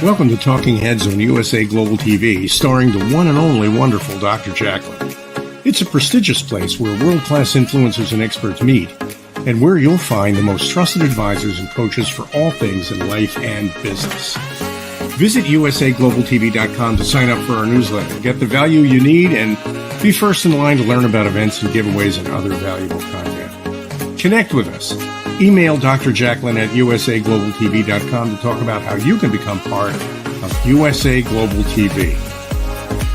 Welcome to Talking Heads on USA Global TV, starring the one and only wonderful Dr. JACALYN. It's a prestigious place where world-class influencers and experts meet, and where you'll find the most trusted advisors and coaches for all things in life and business. Visit usaglobaltv.com to sign up for our newsletter, get the value you need, and be first in line to learn about events and giveaways and other valuable content. Connect with us. Email Dr. JACALYN at usaglobaltv.com to talk about how you can become part of USA Global TV.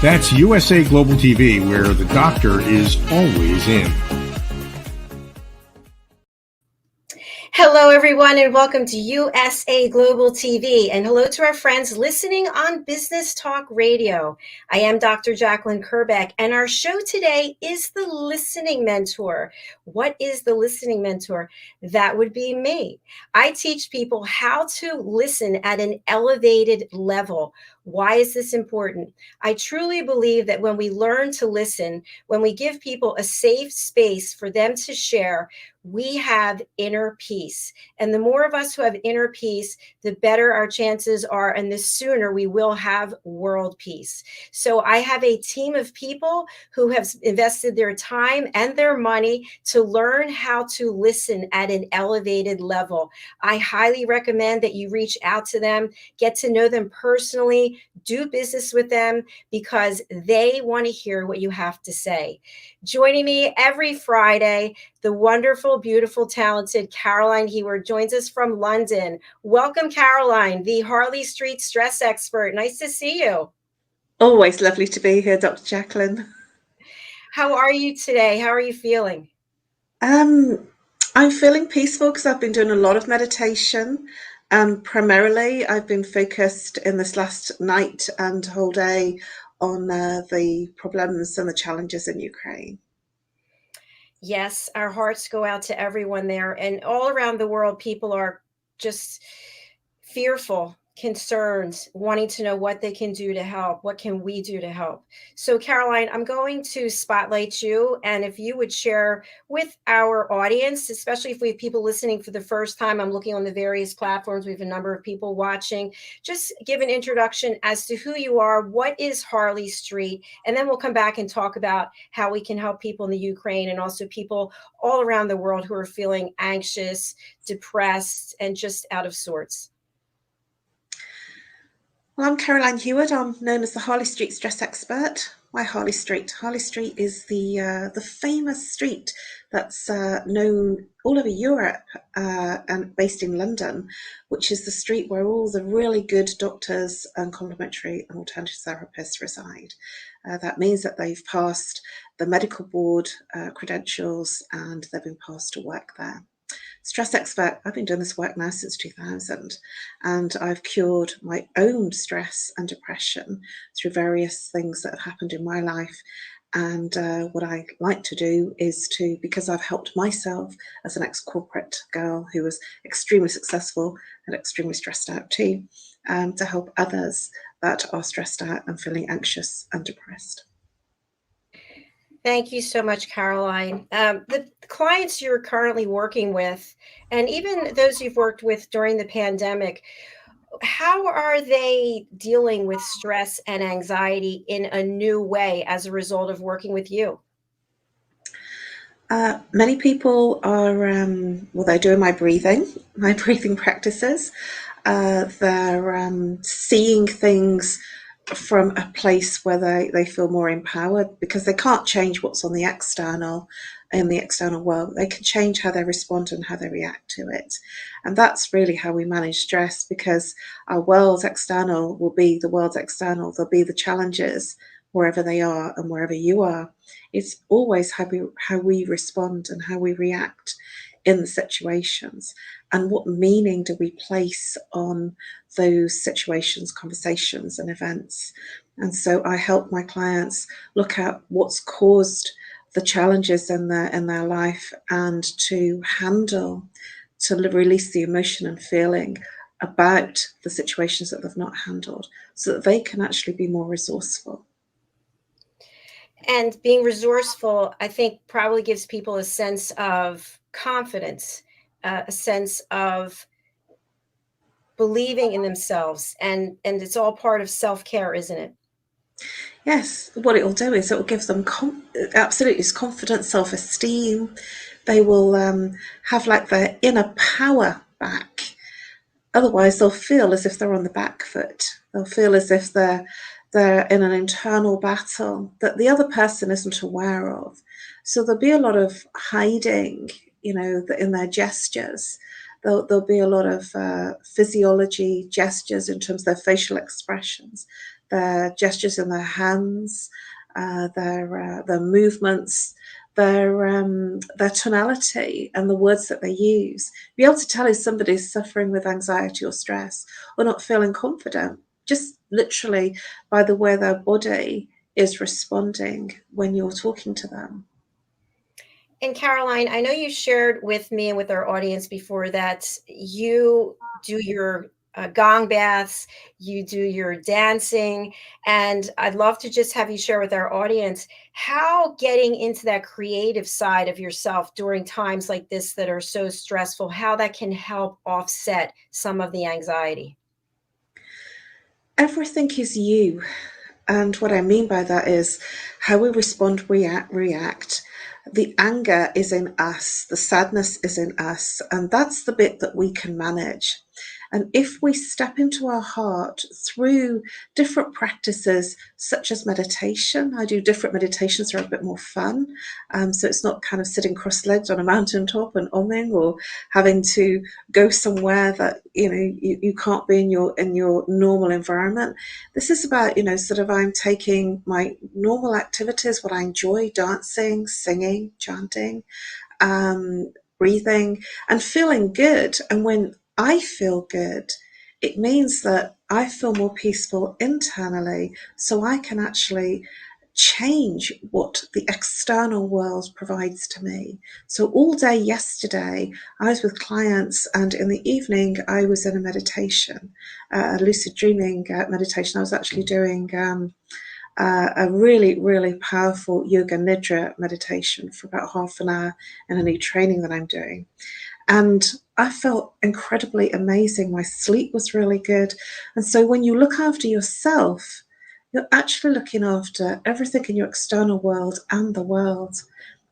That's USA Global TV, where the doctor is always in. Hello, everyone, and welcome to USA Global TV. And hello to our friends listening on Business Talk Radio. I am Dr. JACALYN KERBECK, and our show today is the Listening Mentor. What is the Listening Mentor? That would be me. I teach people how to listen at an elevated level. Why is this important? I truly believe that when we learn to listen, when we give people a safe space for them to share, we have inner peace. And the more of us who have inner peace, the better our chances are, and the sooner we will have world peace. So I have a team of people who have invested their time and their money to learn how to listen at an elevated level. I highly recommend that you reach out to them, get to know them personally, do business with them, because they want to hear what you have to say. Joining me every Friday, the wonderful, beautiful, talented Caroline Heward joins us from London. Welcome, Caroline, the Harley Street stress expert. Nice to see you. Always lovely to be here, Dr. JACALYN. How are you today? How are you feeling? I'm feeling peaceful because I've been doing a lot of meditation. Primarily, I've been focused in this last night and whole day on the problems and the challenges in Ukraine. Yes, our hearts go out to everyone there. And all around the world, people are just fearful, concerned, wanting to know what they can do to help. What can we do to help? So, Caroline, I'm going to spotlight you. And if you would share with our audience, especially if we have people listening for the first time, I'm looking on the various platforms. We have a number of people watching. Just give an introduction as to who you are. What is Harley Street? And then we'll come back and talk about how we can help people in the Ukraine and also people all around the world who are feeling anxious, depressed, and just out of sorts. Well, I'm Caroline Heward. I'm known as the Harley Street stress expert. Why Harley Street? Harley Street is the famous street that's known all over Europe and based in London, which is the street where all the really good doctors and complementary and alternative therapists reside. That means that they've passed the medical board credentials and they've been passed to work there. Stress expert, I've been doing this work now since 2000, and I've cured my own stress and depression through various things that have happened in my life. And what I like to do is to, because I've helped myself as an ex-corporate girl who was extremely successful and extremely stressed out too, to help others that are stressed out and feeling anxious and depressed. Thank you so much, Caroline. The clients you're currently working with, and even those you've worked with during the pandemic, how are they dealing with stress and anxiety in a new way as a result of working with you? Many people are, they're doing my breathing practices. They're seeing things from a place where they feel more empowered, because they can't change what's on the external in the external world. They can change how they respond and how they react to it. And that's really how we manage stress, because our world's external will be the world's external. There'll be the challenges wherever they are and wherever you are. It's always how we respond and how we react in the situations, and what meaning do we place on those situations, conversations and events. And so I help my clients look at what's caused the challenges in their life, and to release the emotion and feeling about the situations that they've not handled, so that they can actually be more resourceful. And being resourceful, I think, probably gives people a sense of confidence, a sense of believing in themselves, and it's all part of self-care, isn't it? Yes, what it will do is it will give them absolutely confidence, self-esteem. They will have like their inner power back. Otherwise, they'll feel as if they're on the back foot. They'll feel as if they're in an internal battle that the other person isn't aware of. So there'll be a lot of hiding, in their gestures. There'll be a lot of physiology gestures in terms of their facial expressions, their gestures in their hands, their movements, their tonality and the words that they use. Be able to tell if somebody's suffering with anxiety or stress or not feeling confident, just literally by the way their body is responding when you're talking to them. And Caroline, I know you shared with me and with our audience before that you do your gong baths, you do your dancing, and I'd love to just have you share with our audience how getting into that creative side of yourself during times like this that are so stressful, how that can help offset some of the anxiety. Everything is you. And what I mean by that is how we respond, react. The anger is in us, the sadness is in us, and that's the bit that we can manage. And if we step into our heart through different practices, such as meditation, I do different meditations that are a bit more fun. So it's not kind of sitting cross-legged on a mountaintop and omming, or having to go somewhere that you can't be in your normal environment. This is about sort of I'm taking my normal activities, what I enjoy, dancing, singing, chanting, breathing, and feeling good. And when I feel good, it means that I feel more peaceful internally, so I can actually change what the external world provides to me. So all day yesterday, I was with clients, and in the evening, I was in a meditation, a lucid dreaming meditation. I was actually doing a really, really powerful yoga nidra meditation for about half an hour in a new training that I'm doing. And I felt incredibly amazing. My sleep was really good. And so when you look after yourself, you're actually looking after everything in your external world and the world.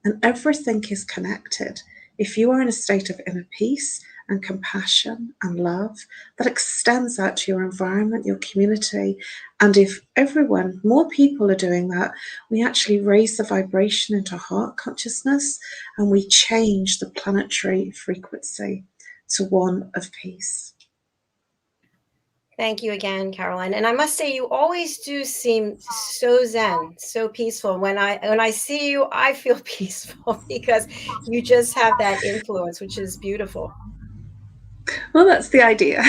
And everything is connected. If you are in a state of inner peace and compassion and love, that extends out to your environment, your community. And if more people are doing that, we actually raise the vibration into heart consciousness, and we change the planetary frequency to one of peace. Thank you again, Caroline. And I must say, you always do seem so zen, so peaceful. When I see you, I feel peaceful because you just have that influence, which is beautiful. Well, that's the idea.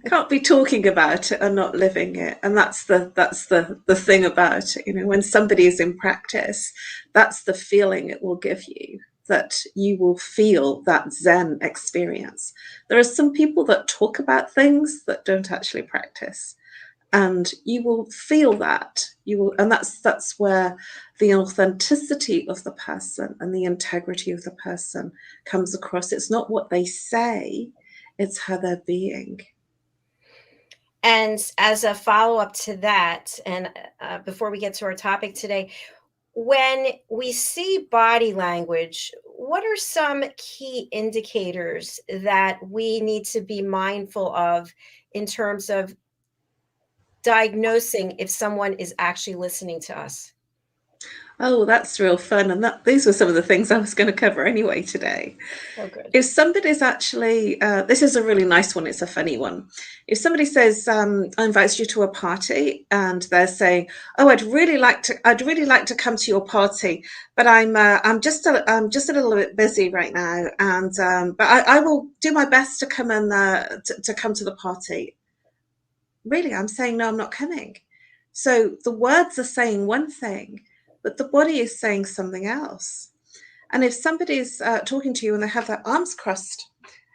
Can't be talking about it and not living it, and that's the thing about it. When somebody is in practice, that's the feeling it will give you, that you will feel that Zen experience. There are some people that talk about things that don't actually practice, and you will feel that. And that's where the authenticity of the person and the integrity of the person comes across. It's not what they say, it's how they're being. And as a follow-up to that, and before we get to our topic today, when we see body language, what are some key indicators that we need to be mindful of in terms of diagnosing if someone is actually listening to us? Oh, that's real fun. And these were some of the things I was going to cover anyway today. Oh, good. If somebody's actually, this is a really nice one, it's a funny one. If somebody says, I invite you to a party, and they're saying, "Oh, I'd really like to come to your party, but I'm just a little bit busy right now, and but I will do my best to come and to come to the party." Really, I'm saying, no, I'm not coming. So the words are saying one thing, but the body is saying something else. And if somebody's talking to you and they have their arms crossed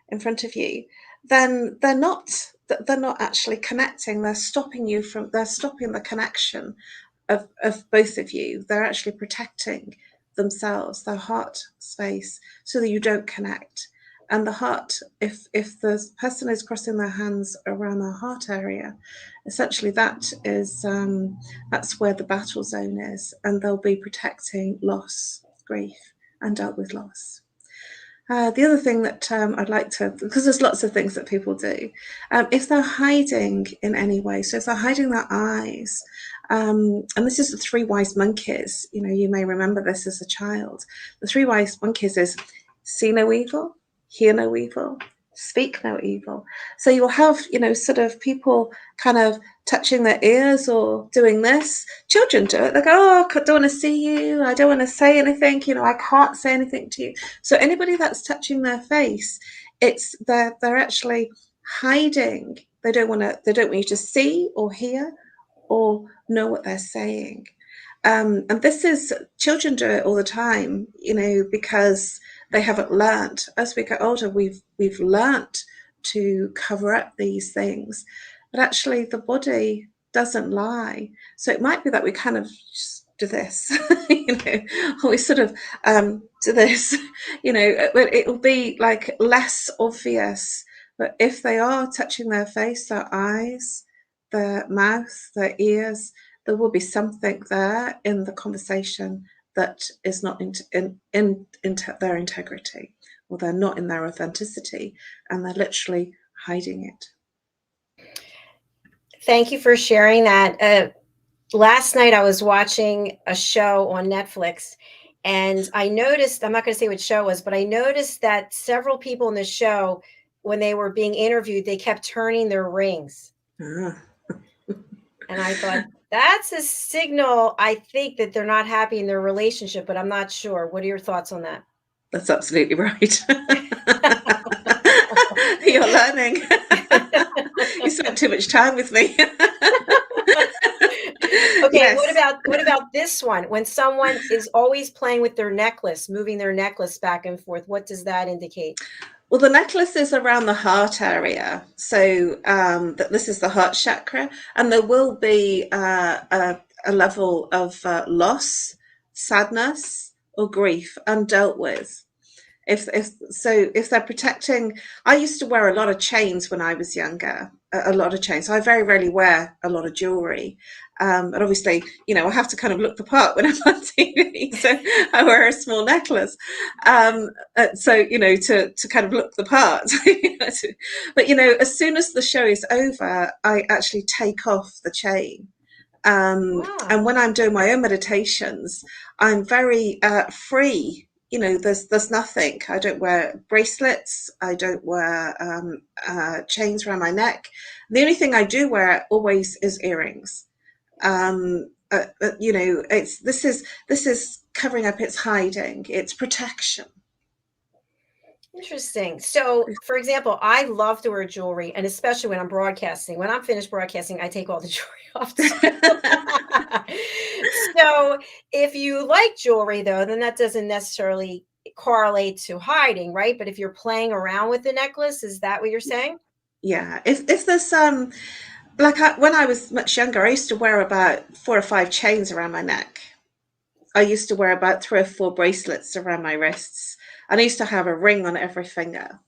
in front of you, then they're not actually connecting. They're stopping the connection of both of you. They're actually protecting themselves, their heart space, so that you don't connect. And the heart, if the person is crossing their hands around their heart area, essentially that's where the battle zone is, and they'll be protecting loss, grief, and dealt with loss. The other thing that I'd like to, because there's lots of things that people do, if they're hiding in any way, so if they're hiding their eyes, and this is the three wise monkeys, you may remember this as a child. The three wise monkeys is see no evil, hear no evil, speak no evil. So you'll have, sort of people kind of touching their ears or doing this. Children do it. They go, oh, I don't want to see you. I don't want to say anything. I can't say anything to you. So anybody that's touching their face, they're actually hiding. They don't want you to see or hear or know what they're saying. And this is, children do it all the time, because they haven't learnt. As we get older, we've learnt to cover up these things, but actually the body doesn't lie. So it might be that we kind of just do this, or we sort of do this, it'll be like less obvious. But if they are touching their face, their eyes, their mouth, their ears, there will be something there in the conversation that is not in their integrity, or they're not in their authenticity, and they're literally hiding it. Thank you for sharing that. Last night I was watching a show on Netflix, and I noticed, I'm not going to say what show it was, but I noticed that several people in the show, when they were being interviewed, they kept turning their rings. And I thought, that's a signal, I think, that they're not happy in their relationship, but I'm not sure. What are your thoughts on that? That's absolutely right. You're learning. You spent too much time with me. Okay, yes. what about this one? When someone is always playing with their necklace, moving their necklace back and forth, what does that indicate? Well, the necklace is around the heart area. So this is the heart chakra, and there will be a level of loss, sadness, or grief undealt with. If they're protecting, I used to wear a lot of chains when I was younger, a lot of chains. So I very rarely wear a lot of jewelry. And obviously, I have to kind of look the part when I'm on TV. So I wear a small necklace. To kind of look the part. But, as soon as the show is over, I actually take off the chain. And when I'm doing my own meditations, I'm very free. There's nothing. I don't wear bracelets. I don't wear chains around my neck. The only thing I do wear always is earrings. This is covering up. It's hiding. It's protection. Interesting. So, for example, I love to wear jewelry, and especially when I'm broadcasting. When I'm finished broadcasting, I take all the jewelry off. So, if you like jewelry, though, then that doesn't necessarily correlate to hiding, right? But if you're playing around with the necklace, is that what you're saying? Yeah. If there's when I was much younger, I used to wear about 4 or 5 chains around my neck. I used to wear about 3 or 4 bracelets around my wrists. And I used to have a ring on every finger.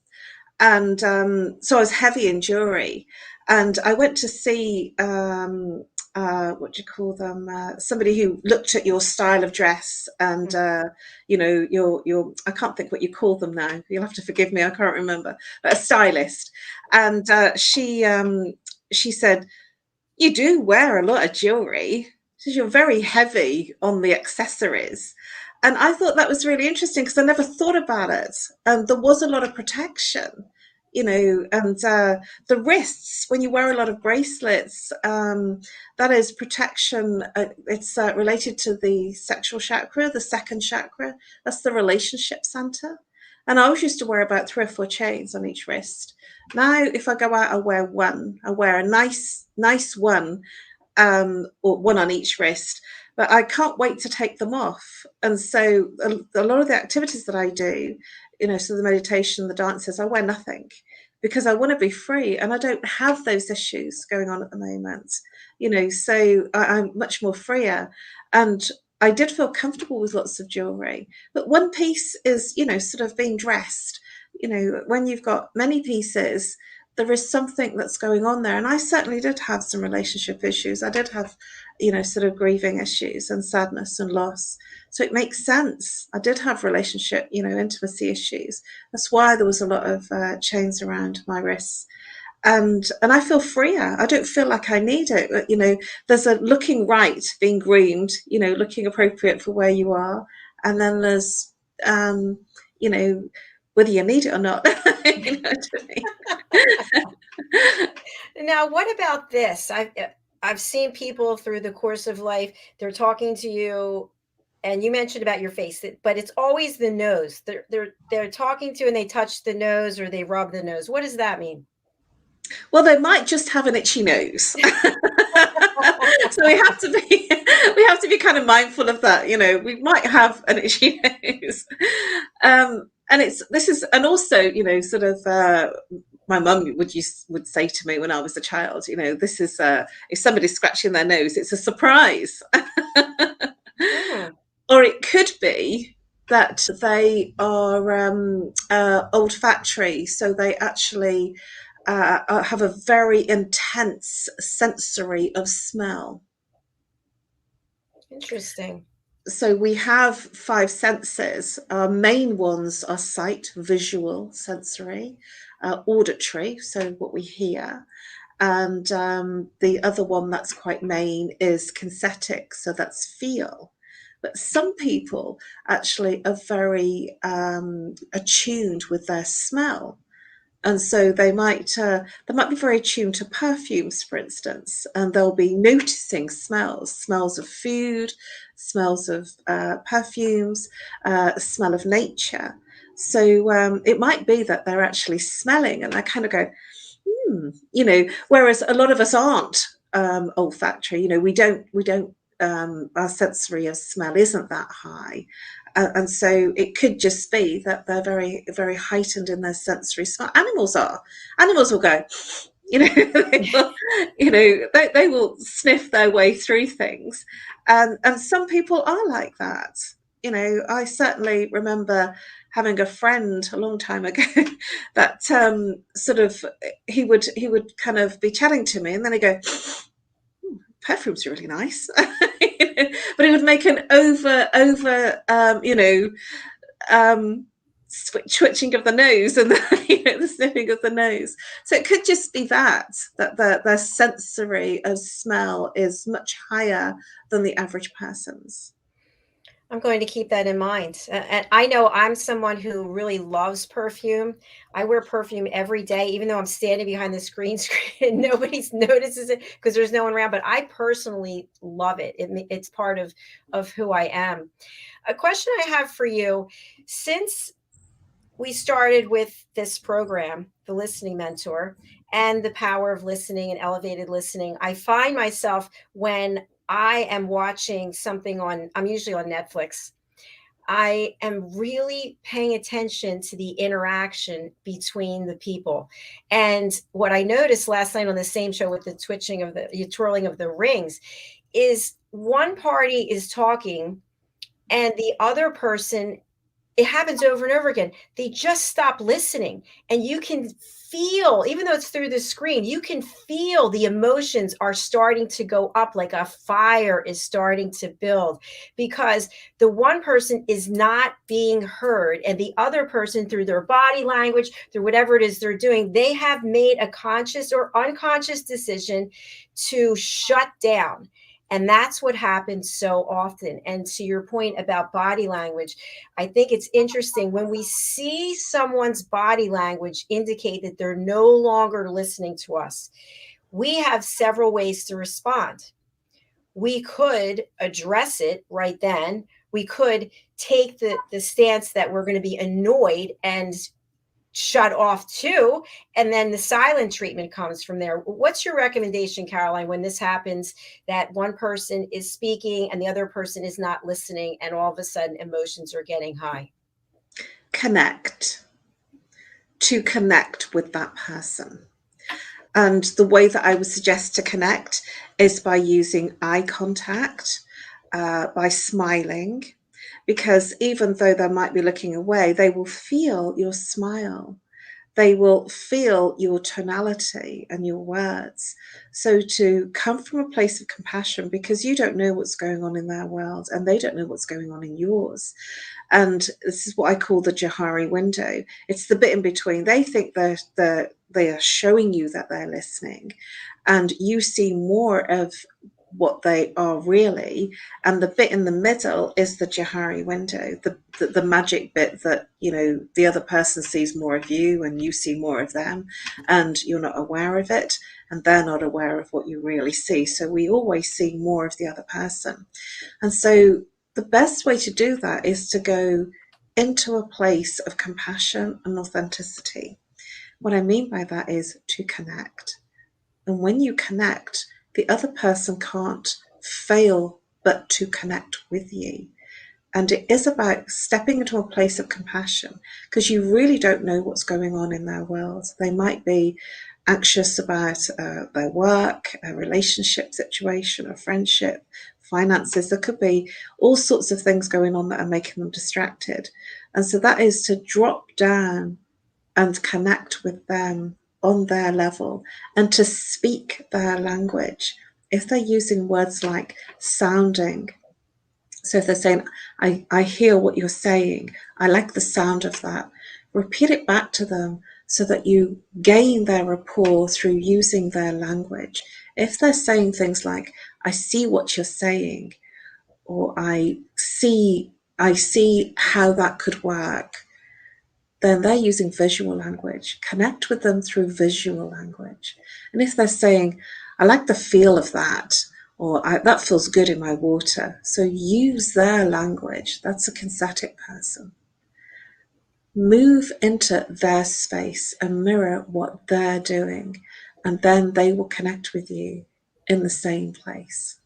And so I was heavy in jewelry. And I went to see, what do you call them? Somebody who looked at your style of dress and, your, I can't think what you call them now. You'll have to forgive me. I can't remember. But a stylist. And she said, you do wear a lot of jewelry. She says, you're very heavy on the accessories. And I thought that was really interesting because I never thought about it. And there was a lot of protection, and the wrists, when you wear a lot of bracelets, that is protection. It's related to the sexual chakra, the second chakra. That's the relationship center. And I always used to wear about 3 or 4 chains on each wrist. Now, if I go out, I wear one. I wear a nice one, or one on each wrist. But I can't wait to take them off. And so a lot of the activities that I do, so the meditation, the dances, I wear nothing because I want to be free, and I don't have those issues going on at the moment, so I'm much more freer. And I did feel comfortable with lots of jewelry. But one piece is, sort of being dressed. You know, when you've got many pieces, there is something that's going on there. And I certainly did have some relationship issues. I did have, you know, sort of grieving issues and sadness and loss. So it makes sense. I did have relationship, you know, intimacy issues. That's why there was a lot of chains around my wrists. And I feel freer. I don't feel like I need it. You know, there's a looking right, being groomed, you know, looking appropriate for where you are. And then there's, you know, whether you need it or not. You know what I mean? Now, what about this? I've seen people through the course of life, they're talking to you, and you mentioned about your face, but it's always the nose. They're talking to you and they touch the nose or they rub the nose. What does that mean? Well, they might just have an itchy nose. So we have to be kind of mindful of that. You know, we might have an itchy nose. And also, you know, sort of my mum would say to me when I was a child, you know, this is if somebody's scratching their nose, it's a surprise. Hmm. Or it could be that they are olfactory, so they actually have a very intense sensory of smell. Interesting. So we have 5 senses. Our main ones are sight, visual, sensory, auditory, so what we hear. And the other one that's quite main is kinesthetic, so that's feel. But some people actually are very attuned with their smell. And so they might be very attuned to perfumes, for instance, and they'll be noticing smells of food, smells of perfumes, smell of nature. So it might be that they're actually smelling, and they kind of go, you know. Whereas a lot of us aren't olfactory. You know, we don't. Our sensory of smell isn't that high. And so it could just be that they're very, very heightened in their sensory smell. Animals will go, you know, they will sniff their way through things. And some people are like that. You know, I certainly remember having a friend a long time ago that sort of, he would kind of be chatting to me and then he'd go, perfume's really nice. But it would make an over twitching of the nose and the sniffing of the nose. So it could just be that their sensory of smell is much higher than the average person's. I'm going to keep that in mind. And I know I'm someone who really loves perfume. I wear perfume every day, even though I'm standing behind the screen and nobody notices it because there's no one around. But I personally love it. It's part of who I am. A question I have for you, since we started with this program, The Listening Mentor, and the power of listening and elevated listening, I find myself when I am watching something I'm usually on Netflix, I am really paying attention to the interaction between the people. And what I noticed last night on the same show with the twirling of the rings is one party is talking and the other person, it happens over and over again. They just stop listening. And you can feel, even though it's through the screen, you can feel the emotions are starting to go up, like a fire is starting to build, because the one person is not being heard. And the other person, through their body language, through whatever it is they're doing, they have made a conscious or unconscious decision to shut down. And that's what happens so often. And to your point about body language, I think it's interesting when we see someone's body language indicate that they're no longer listening to us. We have several ways to respond. We could address it right then. We could take the stance that we're going to be annoyed and shut off too, and then the silent treatment comes from there. What's your recommendation, Caroline, when this happens, that one person is speaking and the other person is not listening, and all of a sudden emotions are getting high? Connect with that person. And the way that I would suggest to connect is by using eye contact, by smiling, because even though they might be looking away, they will feel your smile. They will feel your tonality and your words. So to come from a place of compassion, because you don't know what's going on in their world and they don't know what's going on in yours. And this is what I call the Johari window. It's the bit in between. They think they are showing you that they're listening, and you see more of what they are really, and the bit in the middle is the Johari window, the magic bit that, you know, the other person sees more of you and you see more of them, and you're not aware of it, and they're not aware of what you really see. So we always see more of the other person. And so the best way to do that is to go into a place of compassion and authenticity. What I mean by that is to connect. And when you connect, the other person can't fail but to connect with you. And it is about stepping into a place of compassion, because you really don't know what's going on in their world. They might be anxious about their work, a relationship situation, a friendship, finances. There could be all sorts of things going on that are making them distracted. And so that is to drop down and connect with them on their level and to speak their language. If they're using words like sounding, so if they're saying, I hear what you're saying, I like the sound of that, repeat it back to them so that you gain their rapport through using their language. If they're saying things like, I see what you're saying, or I see how that could work, then they're using visual language. Connect with them through visual language. And if they're saying, I like the feel of that, or that feels good in my water, so use their language. That's a kinesthetic person. Move into their space and mirror what they're doing, and then they will connect with you in the same place.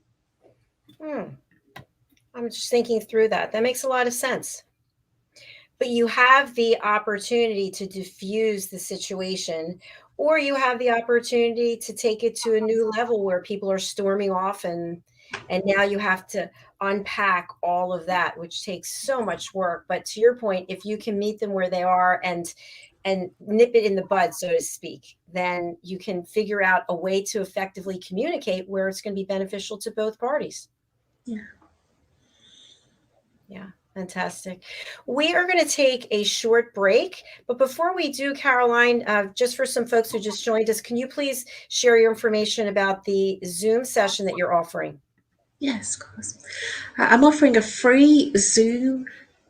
I'm just thinking through that. That makes a lot of sense. But you have the opportunity to diffuse the situation, or you have the opportunity to take it to a new level where people are storming off, and now you have to unpack all of that, which takes so much work. But to your point, if you can meet them where they are and nip it in the bud, so to speak, then you can figure out a way to effectively communicate where it's going to be beneficial to both parties. Yeah. Fantastic. We are going to take a short break. But before we do, Caroline, just for some folks who just joined us, can you please share your information about the Zoom session that you're offering? Yes, of course. I'm offering a free Zoom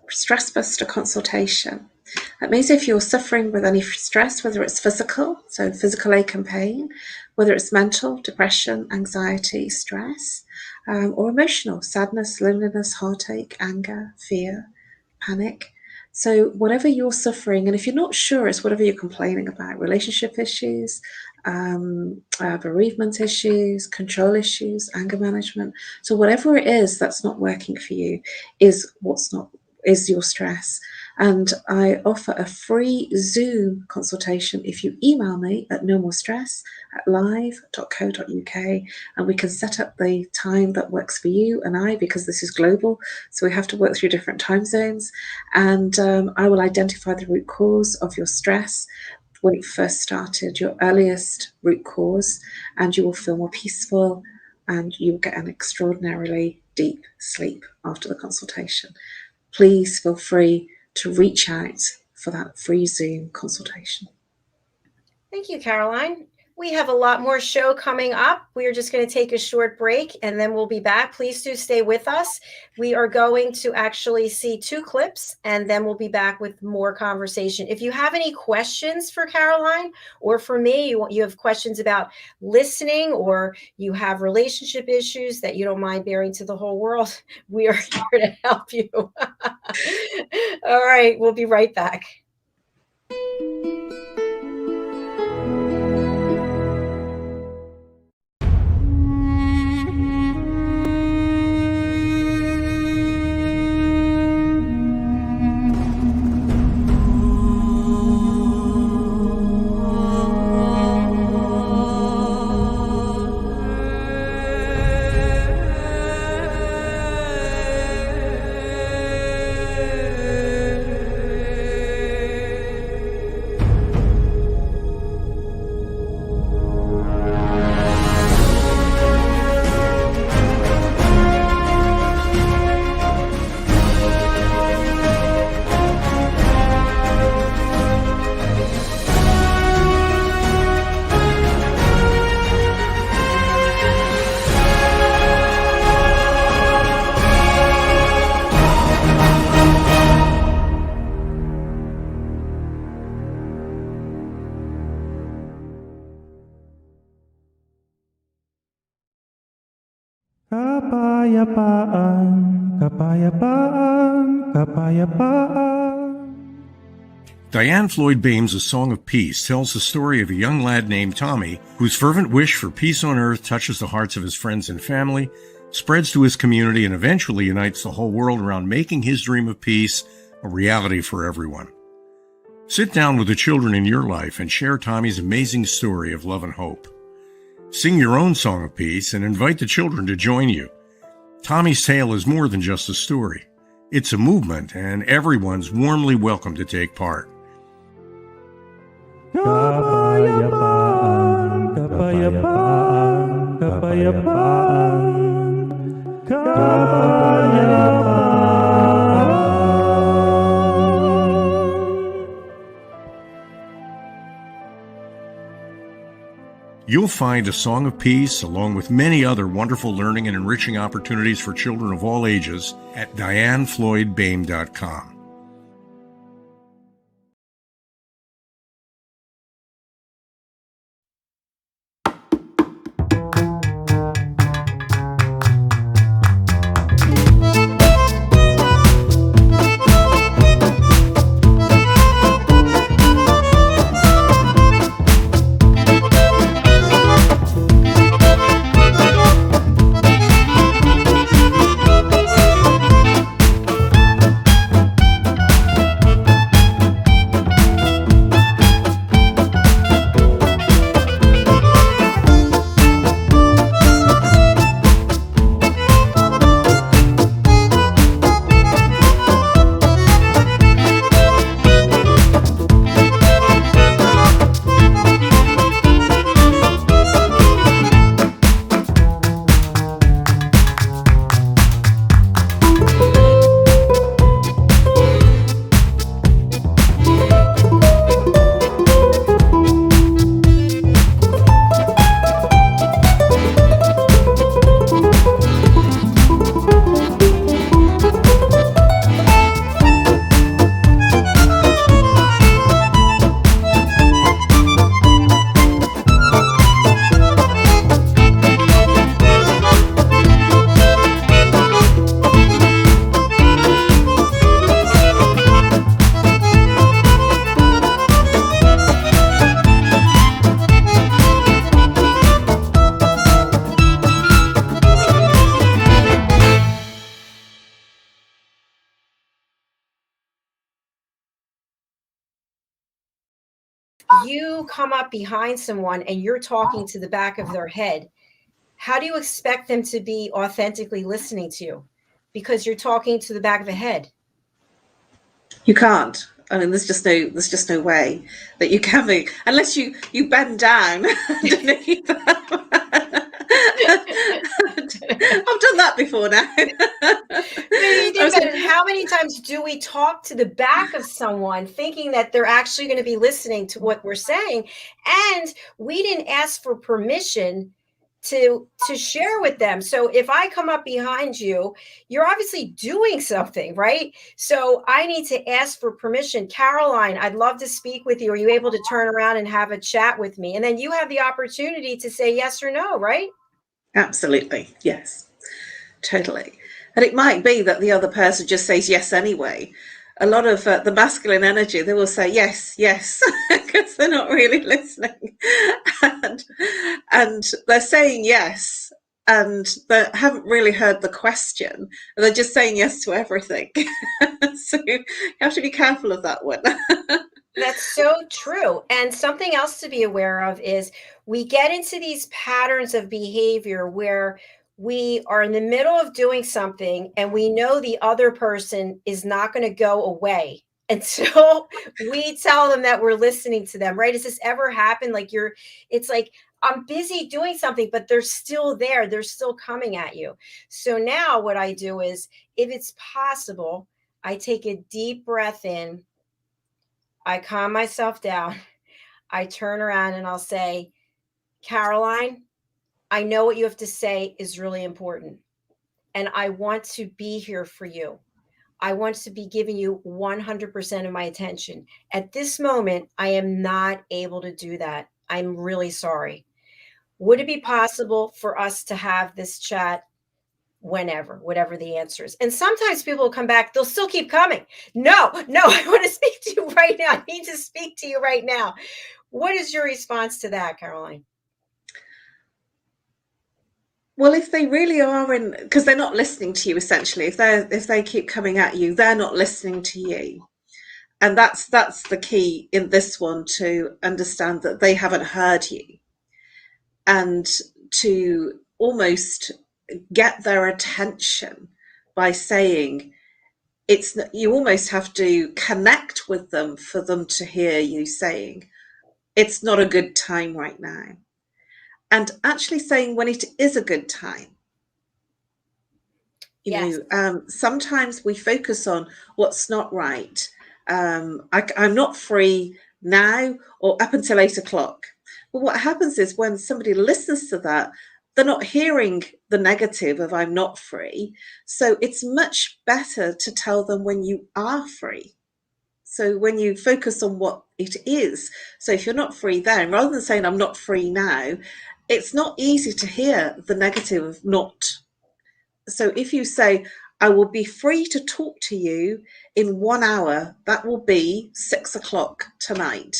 stress buster consultation. That means if you're suffering with any stress, whether it's physical, so physical ache and pain, whether it's mental, depression, anxiety, stress, or emotional, sadness, loneliness, heartache, anger, fear, panic. So whatever you're suffering, and if you're not sure, it's whatever you're complaining about, relationship issues, bereavement issues, control issues, anger management. So whatever it is that's not working for you is your stress. And I offer a free Zoom consultation if you email me at nomorestress@live.co.uk, and we can set up the time that works for you and I, because this is global, so we have to work through different time zones. And I will identify the root cause of your stress when it first started, your earliest root cause, and you will feel more peaceful and you will get an extraordinarily deep sleep after the consultation. Please feel free to reach out for that free Zoom consultation. Thank you, Caroline. We have a lot more show coming up. We are just going to take a short break and then we'll be back. Please do stay with us. We are going to actually see 2 clips and then we'll be back with more conversation. If you have any questions for Caroline or for me, you have questions about listening, or you have relationship issues that you don't mind bearing to the whole world, we are here to help you. All right, we'll be right back. Kapayapaan, kapayapaan, kapayapaan. Diane Floyd Bame's A Song of Peace tells the story of a young lad named Tommy whose fervent wish for peace on earth touches the hearts of his friends and family, spreads to his community, and eventually unites the whole world around making his dream of peace a reality for everyone. Sit down with the children in your life and share Tommy's amazing story of love and hope. Sing your own song of peace and invite the children to join you. Tommy's tale is more than just a story. It's a movement, and everyone's warmly welcome to take part. Kapayapaan, kapayapaan, kapayapaan, You'll find A Song of Peace, along with many other wonderful learning and enriching opportunities for children of all ages, at DianeFloydBame.com. You come up behind someone and you're talking to the back of their head, how do you expect them to be authentically listening to you? Because you're talking to the back of the head. You can't. I mean, there's just no way that you can be, unless you bend down underneath them. I've done that before now. How many times do we talk to the back of someone thinking that they're actually going to be listening to what we're saying, and we didn't ask for permission to share with them? So if I come up behind you, you're obviously doing something, right? So I need to ask for permission. Caroline, I'd love to speak with you. Are you able to turn around and have a chat with me? And then you have the opportunity to say yes or no, right? Absolutely. Yes, totally. And it might be that the other person just says yes anyway. A lot of the masculine energy, they will say yes, yes, because they're not really listening. And they're saying yes, and they haven't really heard the question. They're just saying yes to everything. So you have to be careful of that one. That's so true. And something else to be aware of is we get into these patterns of behavior where we are in the middle of doing something and we know the other person is not going to go away until we tell them that we're listening to them, right? Has this ever happened? Like it's like, I'm busy doing something, but they're still there. They're still coming at you. So now what I do is, if it's possible, I take a deep breath in. I calm myself down. I turn around and I'll say, Caroline, I know what you have to say is really important. And I want to be here for you. I want to be giving you 100% of my attention. At this moment, I am not able to do that. I'm really sorry. Would it be possible for us to have this chat whenever, whatever the answer is. And sometimes people will come back, they'll still keep coming. No, I want to speak to you right now. I need to speak to you right now. What is your response to that, Caroline? Well, if they really are in, because they're not listening to you, essentially, if they keep coming at you, they're not listening to you. And that's the key in this one, to understand that they haven't heard you, and to almost get their attention by saying, you almost have to connect with them for them to hear you saying, it's not a good time right now. And actually saying when it is a good time. Sometimes we focus on what's not right. I'm not free now or up until 8 o'clock. But what happens is when somebody listens to that, they're not hearing the negative of I'm not free. So it's much better to tell them when you are free. So when you focus on what it is, so if you're not free then, rather than saying I'm not free now, it's not easy to hear the negative of not. So if you say, I will be free to talk to you in 1 hour, that will be 6 o'clock tonight.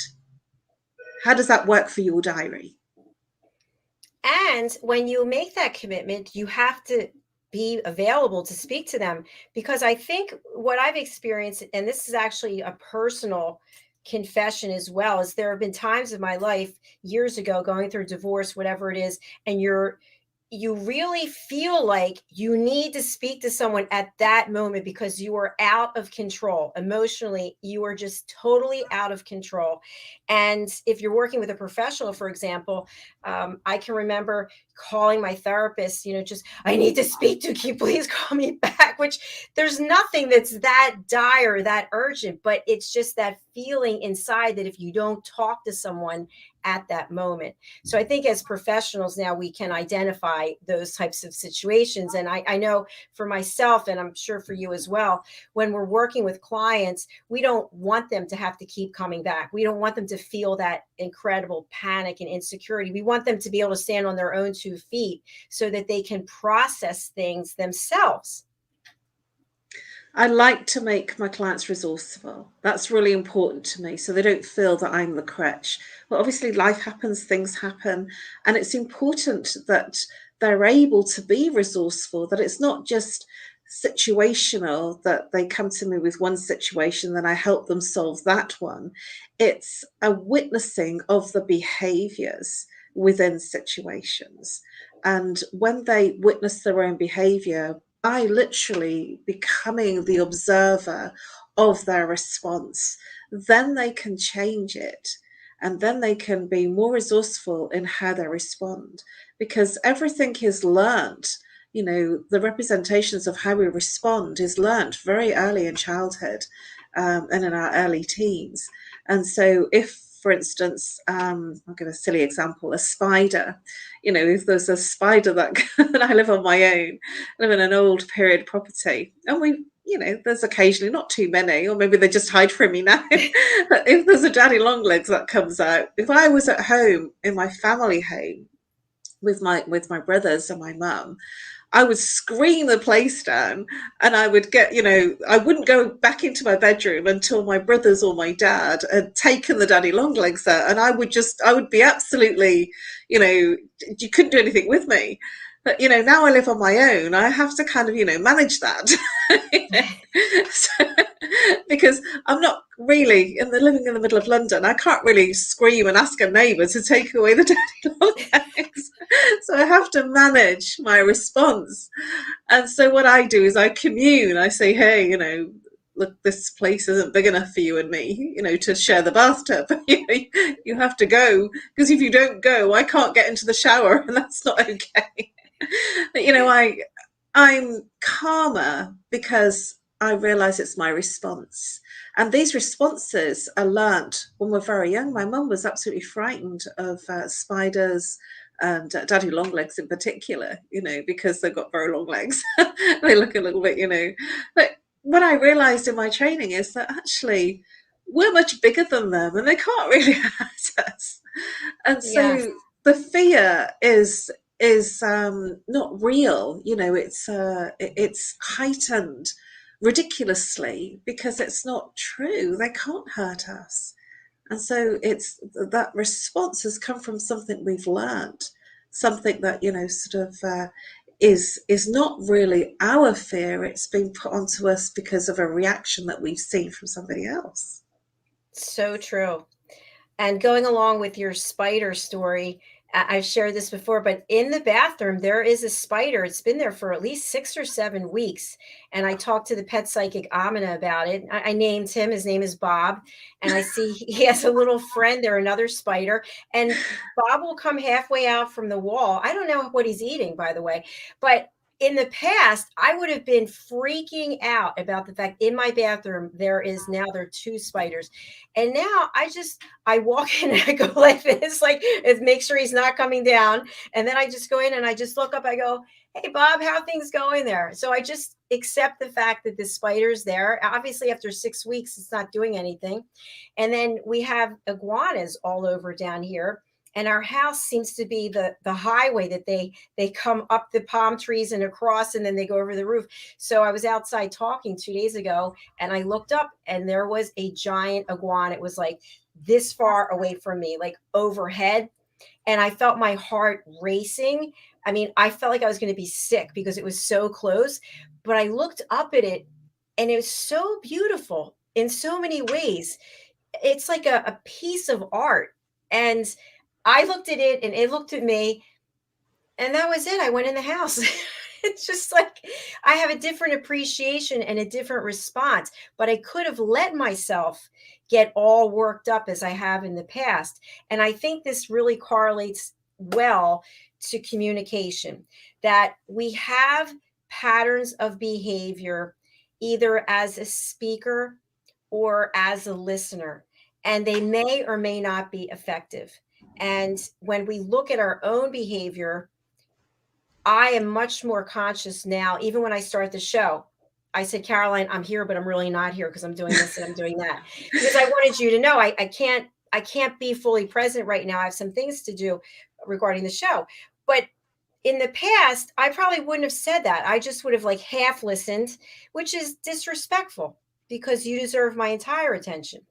How does that work for your diary? And when you make that commitment, you have to be available to speak to them, because I think what I've experienced, and this is actually a personal confession as well, is there have been times in my life years ago, going through divorce, whatever it is, and you really feel like you need to speak to someone at that moment because you are out of control. Emotionally, you are just totally out of control. And if you're working with a professional, for example, I can remember calling my therapist, just, I need to speak to you. Can you please call me back? Which there's nothing that's that dire, that urgent, but it's just that feeling inside that if you don't talk to someone at that moment. So I think as professionals now, we can identify those types of situations. And I know for myself, and I'm sure for you as well, when we're working with clients, we don't want them to have to keep coming back. We don't want them to feel that incredible panic and insecurity. We want them to be able to stand on their own 2 feet so that they can process things themselves. I like to make my clients resourceful. That's really important to me, so they don't feel that I'm the crutch. But obviously life happens, things happen, and it's important that they're able to be resourceful, that it's not just situational, that they come to me with one situation, then I help them solve that one. It's a witnessing of the behaviors within situations. And when they witness their own behavior, by literally becoming the observer of their response, then they can change it. And then they can be more resourceful in how they respond, because everything is learned. The representations of how we respond is learned very early in childhood, and in our early teens. And so if, for instance, I'll give a silly example, a spider, if there's a spider and I live on my own, I live in an old period property, and there's occasionally, not too many, or maybe they just hide from me now. But if there's a daddy long legs that comes out, if I was at home in my family home with my brothers and my mum, I would scream the place down, and I would I wouldn't go back into my bedroom until my brothers or my dad had taken the daddy long legs out, and I would be absolutely, you couldn't do anything with me. But, now I live on my own, I have to kind of, manage that. So, because I'm not really living in the middle of London, I can't really scream and ask a neighbour to take away the daddy long legs. So I have to manage my response. And so what I do is I commune. I say, hey, look, this place isn't big enough for you and me, to share the bathtub. You have to go, because if you don't go, I can't get into the shower, and that's not okay. But, I'm calmer because I realise it's my response. And these responses are learnt when we're very young. My mum was absolutely frightened of spiders and daddy long legs in particular, because they've got very long legs. They look a little bit, But what I realised in my training is that actually we're much bigger than them, and they can't really hurt us. And so the fear is is not real. It's heightened ridiculously because it's not true. They can't hurt us. And so it's that response has come from something we've learned, something that, is not really our fear. It's been put onto us because of a reaction that we've seen from somebody else. So true. And going along with your spider story, I've shared this before, but in the bathroom, there is a spider. It's been there for at least 6 or 7 weeks. And I talked to the pet psychic Amina about it. I named him. His name is Bob. And I see he has a little friend there, another spider. And Bob will come halfway out from the wall. I don't know what he's eating, by the way. But in the past, I would have been freaking out about the fact in my bathroom, there are 2 spiders. And now I walk in and I go like this, like make sure he's not coming down. And then I just go in and I just look up, I go, hey, Bob, how are things going there? So I just accept the fact that the spider's there. Obviously, after 6 weeks, it's not doing anything. And then we have iguanas all over down here. And our house seems to be the highway that they come up the palm trees and across, and then they go over the roof. So I was outside talking 2 days ago, and I looked up, and there was a giant iguana. It was like this far away from me, like overhead. And I felt my heart racing. I mean, I felt like I was going to be sick because it was so close. But I looked up at it, and it was so beautiful in so many ways. It's like a piece of art. And I looked at it and it looked at me, and that was it. I went in the house. It's just like I have a different appreciation and a different response, but I could have let myself get all worked up as I have in the past. And I think this really correlates well to communication, that we have patterns of behavior either as a speaker or as a listener, and they may or may not be effective. And when we look at our own behavior, I am much more conscious now. Even when I start the show, I said, Caroline, I'm here, but I'm really not here because I'm doing this and I'm doing that. Because I wanted you to know I can't be fully present right now. I have some things to do regarding the show. But in the past, I probably wouldn't have said that. I just would have like half listened, which is disrespectful because you deserve my entire attention.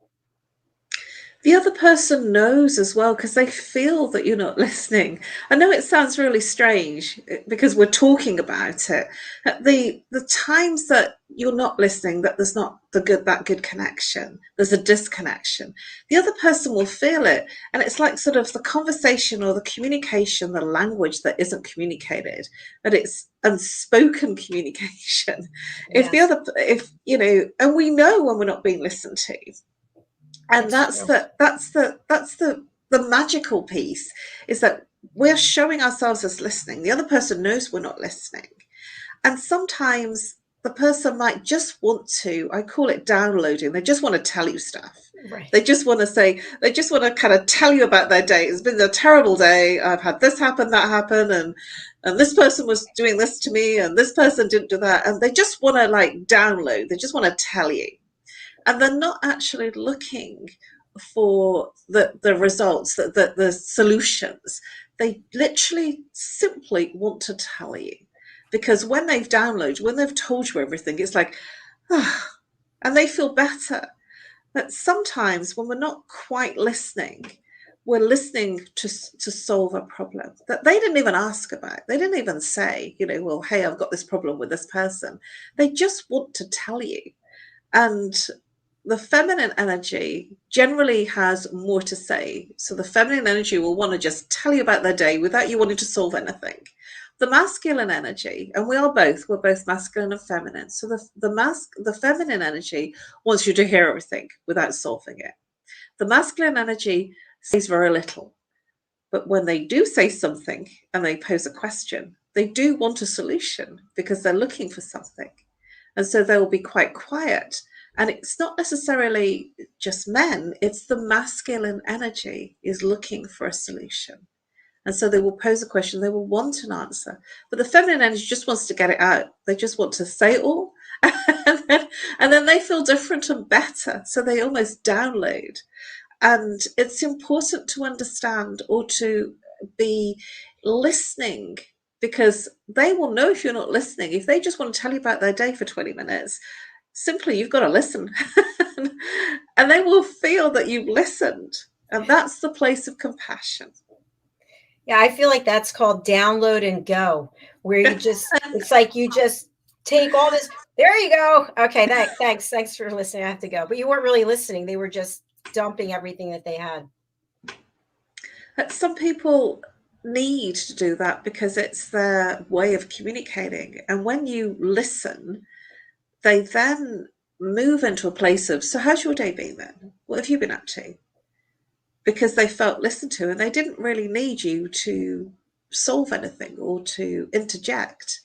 The other person knows as well because they feel that you're not listening. I know it sounds really strange because we're talking about it. At the times that you're not listening, that there's not that good connection, there's a disconnection. The other person will feel it, and it's like sort of the conversation or the communication, the language that isn't communicated, that it's unspoken communication. Yes. And we know when we're not being listened to. And that's the magical piece, is that we're showing ourselves as listening. The other person knows we're not listening. And sometimes the person might just want to, I call it downloading. They just want to tell you stuff. Right. They just want to kind of tell you about their day. It's been a terrible day. I've had this happen, that happen. And this person was doing this to me and this person didn't do that. And they just want to like download. They just want to tell you. And they're not actually looking for the results, the solutions. They literally simply want to tell you. Because when they've downloaded, when they've told you everything, it's like, and they feel better. But sometimes when we're not quite listening, we're listening to solve a problem that they didn't even ask about. They didn't even say, well, hey, I've got this problem with this person. They just want to tell you. And the feminine energy generally has more to say. So the feminine energy will want to just tell you about their day without you wanting to solve anything. The masculine energy, and we're both masculine and feminine. So the feminine energy wants you to hear everything without solving it. The masculine energy says very little. But when they do say something and they pose a question, they do want a solution because they're looking for something. And so they will be quite quiet. And it's not necessarily just men, it's the masculine energy is looking for a solution. And so they will pose a question, they will want an answer. But the feminine energy just wants to get it out. They just want to say it all. and then they feel different and better. So they almost download. And it's important to understand or to be listening, because they will know if you're not listening. If they just want to tell you about their day for 20 minutes, simply you've got to listen. And they will feel that you've listened. And that's the place of compassion. Yeah, I feel like that's called download and go, where you just, it's like you just take all this, there you go. Okay, thanks for listening. I have to go. But you weren't really listening. They were just dumping everything that they had. Some people need to do that because it's their way of communicating. And when you listen, they then move into a place of, so how's your day been then? What have you been up to? Because they felt listened to, and they didn't really need you to solve anything or to interject.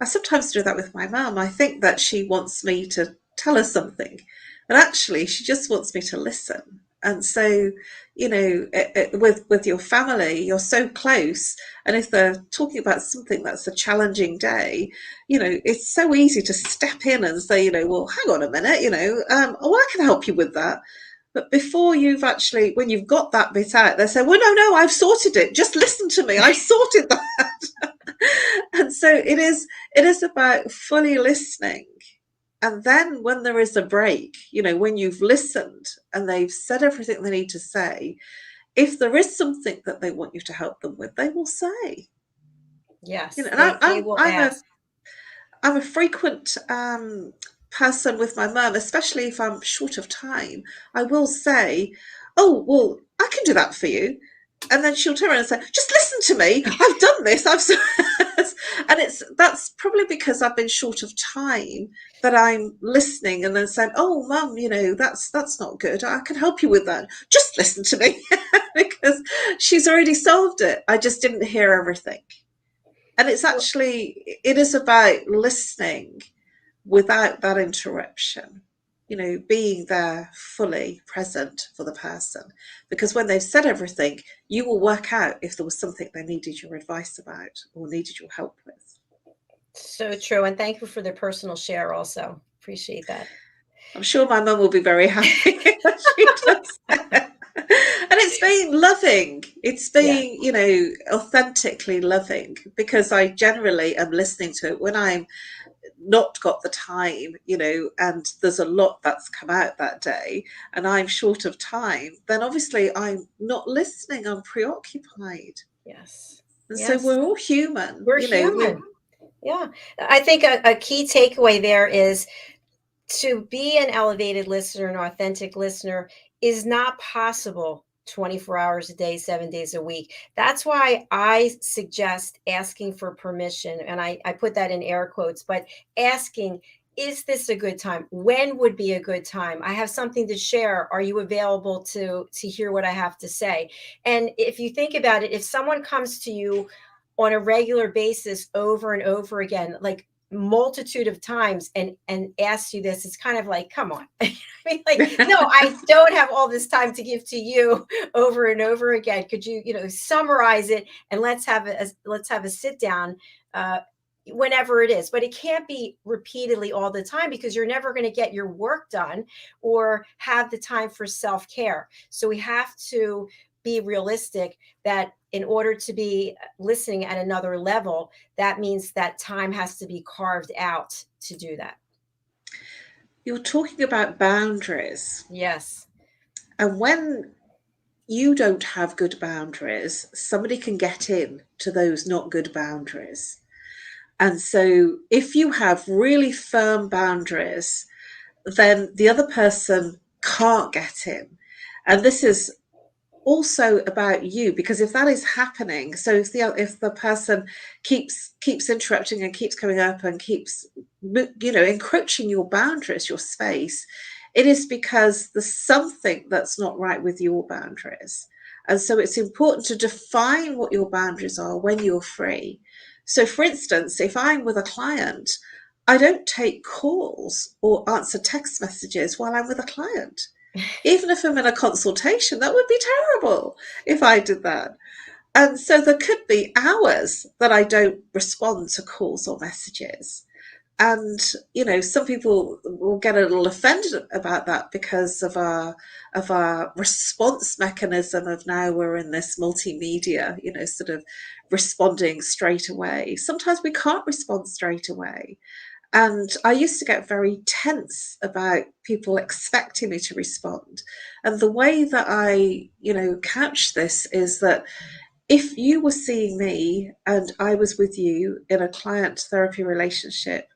I sometimes do that with my mum. I think that she wants me to tell her something, and actually she just wants me to listen. And so, you know, with your family, you're so close, and if they're talking about something that's a challenging day, you know, it's so easy to step in and say, you know, well, hang on a minute, you know, oh, I can help you with that. But before you've actually, when you've got that bit out, they say, well, no, I've sorted it. Just listen to me. I've sorted that. And so it is about fully listening. And then when there is a break, you know, when you've listened and they've said everything they need to say, if there is something that they want you to help them with, they will say. Yes, You know, and they will ask. I'm a frequent person with my mum, especially if I'm short of time. I will say, oh, well, I can do that for you. And then she'll turn around and say, just listen to me. I've done this. And that's probably because I've been short of time that I'm listening and then saying, oh, mum, you know, that's not good. I can help you with that. Just listen to me. Because she's already solved it. I just didn't hear everything. And it is about listening without that interruption, you know, being there fully present for the person. Because when they've said everything, you will work out if there was something they needed your advice about or needed your help with. So true. And thank you for the personal share also. Appreciate that. I'm sure my mum will be very happy that she does that. And it's being loving. It's being, you know, authentically loving, because I generally am listening to it when I'm not got the time, you know, and there's a lot that's come out that day and I'm short of time, then obviously I'm not listening. I'm preoccupied. Yes. And so we're all human. We're human. Yeah. I think a key takeaway there is to be an elevated listener, an authentic listener, is not possible 24 hours a day, 7 days a week. That's why I suggest asking for permission. And I put that in air quotes, but asking, is this a good time? When would be a good time? I have something to share. Are you available to hear what I have to say? And if you think about it, if someone comes to you on a regular basis over and over again, like multitude of times, and asks you this, it's kind of like, come on. I mean, like, no, I don't have all this time to give to you over and over again. Could you, you know, summarize it and let's have a sit down whenever it is. But it can't be repeatedly all the time, because you're never going to get your work done or have the time for self-care. So we have to be realistic that in order to be listening at another level, that means that time has to be carved out to do that. You're talking about boundaries. Yes. And when you don't have good boundaries, somebody can get in to those not good boundaries. And so if you have really firm boundaries, then the other person can't get in. And this is also about you, because if that is happening, so if the person keeps interrupting and keeps coming up and keeps, you know, encroaching your boundaries, your space, it is because there's something that's not right with your boundaries. And so it's important to define what your boundaries are when you're free. So for instance, if I'm with a client, I don't take calls or answer text messages while I'm with a client. Even if I'm in a consultation, that would be terrible if I did that. And so there could be hours that I don't respond to calls or messages. And, some people will get a little offended about that because of our response mechanism of now we're in this multimedia, sort of responding straight away. Sometimes we can't respond straight away. And I used to get very tense about people expecting me to respond. And the way that I, couch this is that if you were seeing me and I was with you in a client therapy relationship,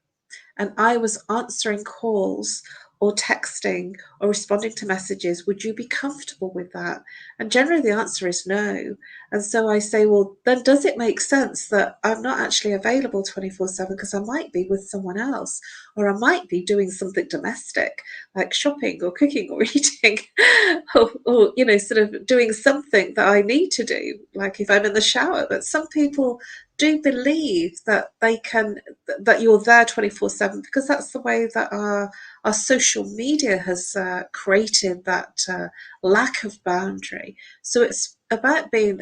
and I was answering calls or texting or responding to messages, would you be comfortable with that? And generally the answer is no. And so I say, well, then does it make sense that I'm not actually available 24/7 because I might be with someone else, or I might be doing something domestic like shopping or cooking or eating, or sort of doing something that I need to do, like if I'm in the shower. But some people do believe that that you're there 24/7 because that's the way that our social media has created that lack of boundary. So it's about being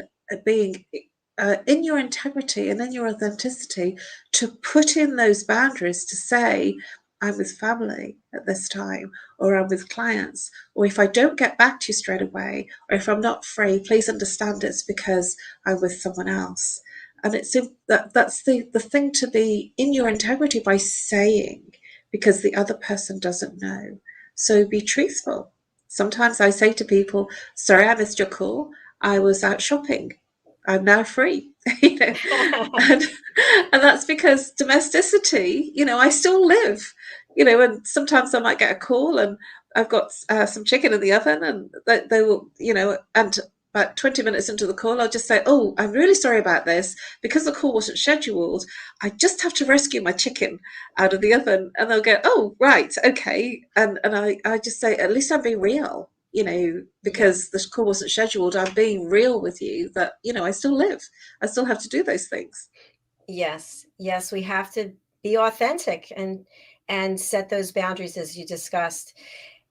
in your integrity and in your authenticity, to put in those boundaries to say, I'm with family at this time, or I'm with clients, or if I don't get back to you straight away, or if I'm not free, please understand it's because I'm with someone else. And that's the thing, to be in your integrity by saying, because the other person doesn't know. So be truthful. Sometimes I say to people, sorry, I missed your call. I was out shopping. I'm now free. and that's because domesticity, I still live, and sometimes I might get a call and I've got some chicken in the oven, and they will, and about 20 minutes into the call, I'll just say, oh, I'm really sorry about this. Because the call wasn't scheduled, I just have to rescue my chicken out of the oven. And they'll go, oh, right, okay. And I just say, at least I'm being real, because the call wasn't scheduled. I'm being real with you that, I still live. I still have to do those things. Yes, we have to be authentic and set those boundaries as you discussed.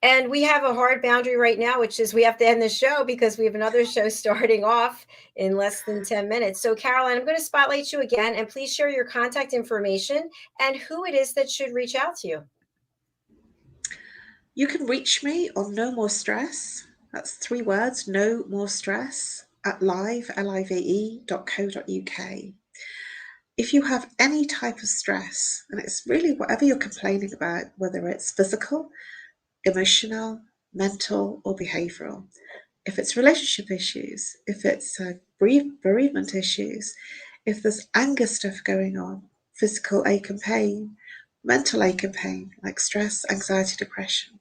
And we have a hard boundary right now, which is we have to end the show because we have another show starting off in less than 10 minutes. So, Caroline, I'm going to spotlight you again, and please share your contact information and who it is that should reach out to you. You can reach me on No More Stress. That's 3 words, No More Stress, at live.co.uk. If you have any type of stress, and it's really whatever you're complaining about, whether it's physical, emotional, mental, or behavioral, if it's relationship issues, if it's bereavement issues, if there's anger stuff going on, physical ache and pain, mental ache and pain, like stress, anxiety, depression,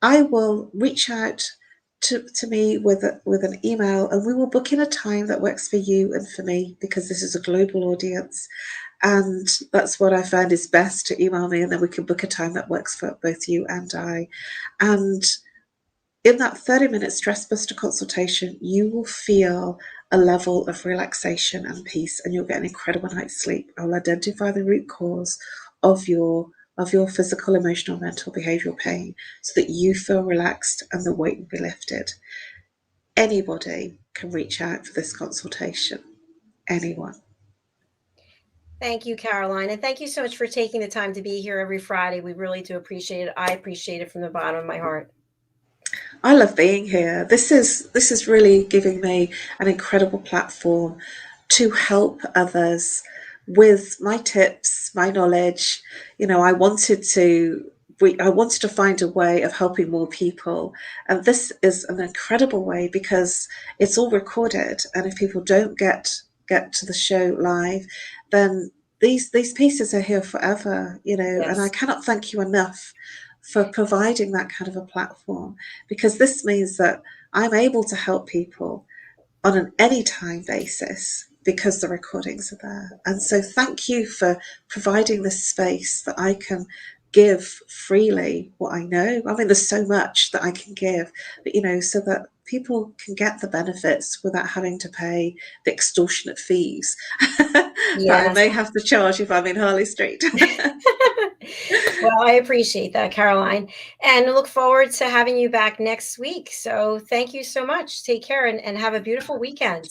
I will reach out to me with an email, and we will book in a time that works for you and for me, because this is a global audience. And that's what I found is best, to email me, and then we can book a time that works for both you and I. And in that 30-minute stress buster consultation, you will feel a level of relaxation and peace, and you'll get an incredible night's sleep. I'll identify the root cause of your physical, emotional, mental, behavioral pain, so that you feel relaxed and the weight will be lifted. Anybody can reach out for this consultation. Anyone. Thank you, Caroline. And thank you so much for taking the time to be here every Friday. We really do appreciate it. I appreciate it from the bottom of my heart. I love being here. This is really giving me an incredible platform to help others with my tips, my knowledge. I wanted to find a way of helping more people, and this is an incredible way because it's all recorded, and if people don't get to the show live, then these pieces are here forever, Yes. And I cannot thank you enough for providing that kind of a platform, because this means that I'm able to help people on an anytime basis because the recordings are there. And so thank you for providing this space that I can give freely what I know. I mean, there's so much that I can give, but so that people can get the benefits without having to pay the extortionate fees that I may have to charge if I'm in Harley Street. Well, I appreciate that, Caroline, and look forward to having you back next week. So thank you so much. Take care and have a beautiful weekend.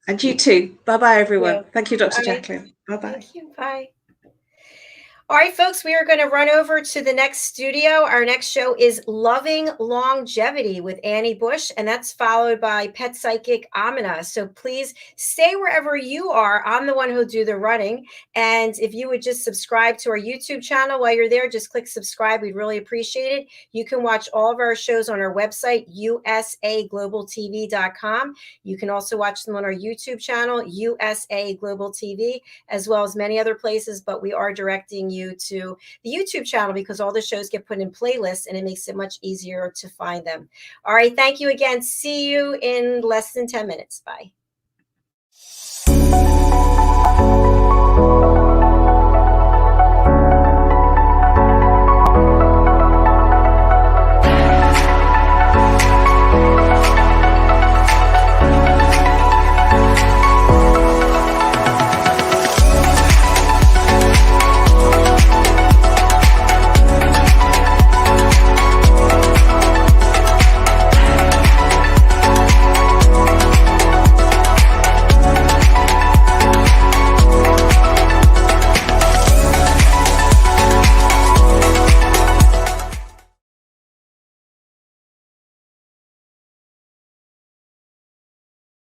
And you too. Bye-bye, everyone. Thank you, Dr. JACALYN. Bye-bye. Thank you. Bye. All right, folks, we are going to run over to the next studio. Our next show is Loving Longevity with Annie Bush, and that's followed by Pet Psychic Amina. So please stay wherever you are. I'm the one who'll do the running. And if you would just subscribe to our YouTube channel while you're there, just click subscribe. We'd really appreciate it. You can watch all of our shows on our website, usaglobaltv.com. You can also watch them on our YouTube channel, USA Global TV, as well as many other places, but we are directing you to the YouTube channel because all the shows get put in playlists and it makes it much easier to find them. All right. Thank you again. See you in less than 10 minutes. Bye.